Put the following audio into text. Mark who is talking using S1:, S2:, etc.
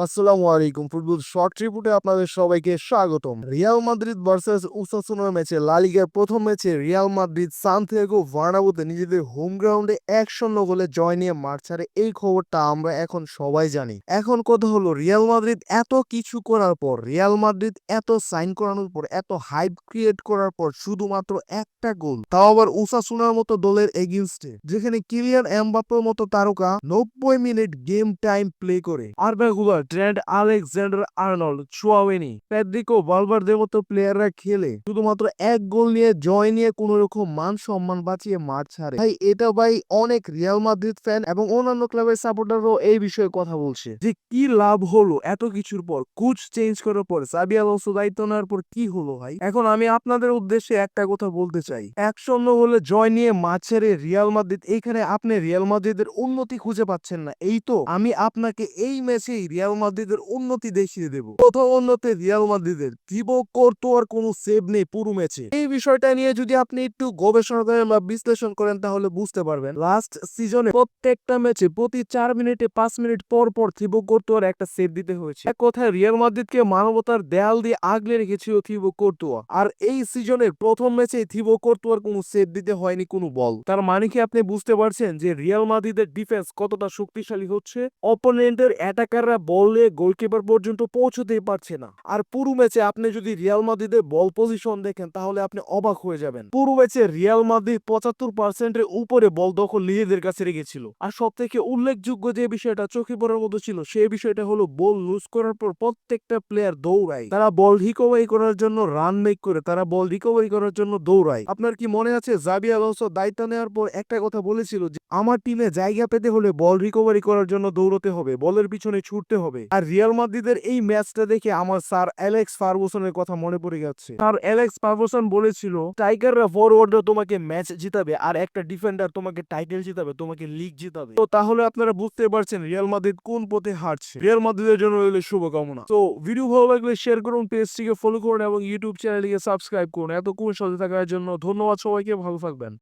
S1: আসসালামু আলাইকুম। Football short রিপোর্টে আপনাদের সবাইকে স্বাগতম। রিয়াল মাদ্রিদ ভার্সেস ওসাসুনার ম্যাচে লা লিগার প্রথম ম্যাচে রিয়াল মাদ্রিদ সান্তিয়াগো বার্নাব্যুতে নিজেদের হোম গ্রাউন্ডে ১-০ গোলে জয় নিয়ে মাঠ ছাড়ে, এই খবরটা আমরা এখন সবাই জানি। এখন কথা হলো, রিয়াল মাদ্রিদ এত কিছু করার পর, রিয়াল মাদ্রিদ এত সাইন করানোর পর, এত হাইপ ক্রিয়েট করার পর শুধুমাত্র একটা গোল, তাও আবার ওসাসুনার মতো দলের এগেইনস্টে, যেখানে কিলিয়ান এমবাপ্পের মতো তারকা ৯০ মিনিট গেম টাইম প্লে করে, আরদা গুলার, ট্রেন্ট আলেকজান্ডার-আর্নল্ড, চুয়ামেনি, ফেডরিকো ভালভার্দের মতো প্লেয়াররা খেলে শুধুমাত্র এক গোল নিয়ে জয় নিয়ে কোন রকম মান সম্মান বাঁচিয়ে মাঠ ছাড়ে। ভাই, এটা ভাই অনেক রিয়াল মাদ্রিদ ফ্যান এবং অন্যান্য ক্লাবের সাপোর্টারও এই বিষয়ে কথা বলছে যে কি লাভ হলো এত কিছুর পর, কোচ চেঞ্জ করার পর, সাবি আলোনসো দায়িত্ব নেওয়ার পর কি হলো ভাই। এখন আমি আপনাদের উদ্দেশ্যে একটা কথা বলতে চাই, ১-০ গোলে জয় নিয়ে মাঠ ছেড়ে রিয়াল মাদ্রিদ, এইখানে আপনি রিয়াল মাদ্রিদের উন্নতি খুঁজে পাচ্ছেন না। এই তো আমি আপনাকে এই ম্যাচেই রিয়াল মাদ্রিদের উন্নতি দেখিয়ে দেব। প্রথম উন্নতি রিয়াল মাদ্রিদের, থিবো কর্তোয়ার কোনো সেভ নেই পুরো ম্যাচে। এই বিষয়টা নিয়ে যদি আপনি একটু গবেষণা করেন বা বিশ্লেষণ করেন তাহলে বুঝতে পারবেন। লাস্ট সিজনে প্রত্যেকটা ম্যাচে প্রতি ৪ মিনিটে ৫ মিনিট পর পর থিবো কর্তোয়ার একটা সেভ দিতে হয়েছে। এক কথায় রিয়াল মাদ্রিদকে মানবতার দেয়াল দিয়ে আগলে রেখেছিল থিবো কর্তোয়া। আর এই সিজনের প্রথম ম্যাচে থিবো কর্তোয়ার কোনো সেভ দিতে হয়নি কোনো বল। তার মানে কি আপনি বুঝতে পারছেন যে রিয়াল মাদ্রিদের ডিফেন্স কতটা শক্তিশালী হচ্ছে? অপোনেন্টের অ্যাটাকাররা বল নিয়ে গোলকিপার পর্যন্ত পৌঁছতেই পারছে না। আর পুরো ম্যাচে আপনি যদি রিয়াল মাদ্রিদের বল পজিশন দেখেন তাহলে আপনি অবাক হয়ে যাবেন। পুরো ম্যাচে রিয়াল মাদ্রিদ ৭৫% এর উপরে বল দখল নিজেদের কাছে রেখেছিল। আর সবথেকে উল্লেখযোগ্য যে বিষয়টা চোখে পড়ার মতো ছিল, সেই বিষয়টা হলো বল লুজ করার পর প্রত্যেকটা প্লেয়ার দৌড়ায়। তারা বল রিকভারি করার জন্য রান মেক করে, তারা বল রিকভারি করার জন্য দৌড়ায়। আপনার কি মনে আছে জাবি আলোনসো দায়িত্ব নেওয়ার পর একটা কথা বলেছিল যে আমার টিমে জায়গা পেতে হলে বল রিকভারি করার জন্য দৌড়তে হবে, বলের পিছনে ছুটতে হবে। আর রিয়াল মাদ্রিদের এই ম্যাচটা দেখে আমার স্যার অ্যালেক্স ফার্গুসনের কথা মনে পড়ে যাচ্ছে। স্যার অ্যালেক্স ফার্গুসন বলেছিল, টাইগাররা ফরওয়ার্ডরা তোমাকে ম্যাচ জিতাবে আর একটা ডিফেন্ডার তোমাকে টাইটেল জিতাবে, তোমাকে লিগ জিতাবে। তো তাহলে আপনারা বুঝতে পারছেন রিয়াল মাদ্রিদ কোন পথে হাঁটছে। রিয়াল মাদ্রিদের জন্য রইল শুভকামনা। তো ভিডিও ভালো লাগলে শেয়ার করুন, পেজটিকে ফলো করুন এবং ইউটিউব চ্যানেলটিকে সাবস্ক্রাইব করুন। এতক্ষণ সাথে থাকার জন্য ধন্যবাদ সবাইকে, ভালো থাকবেন।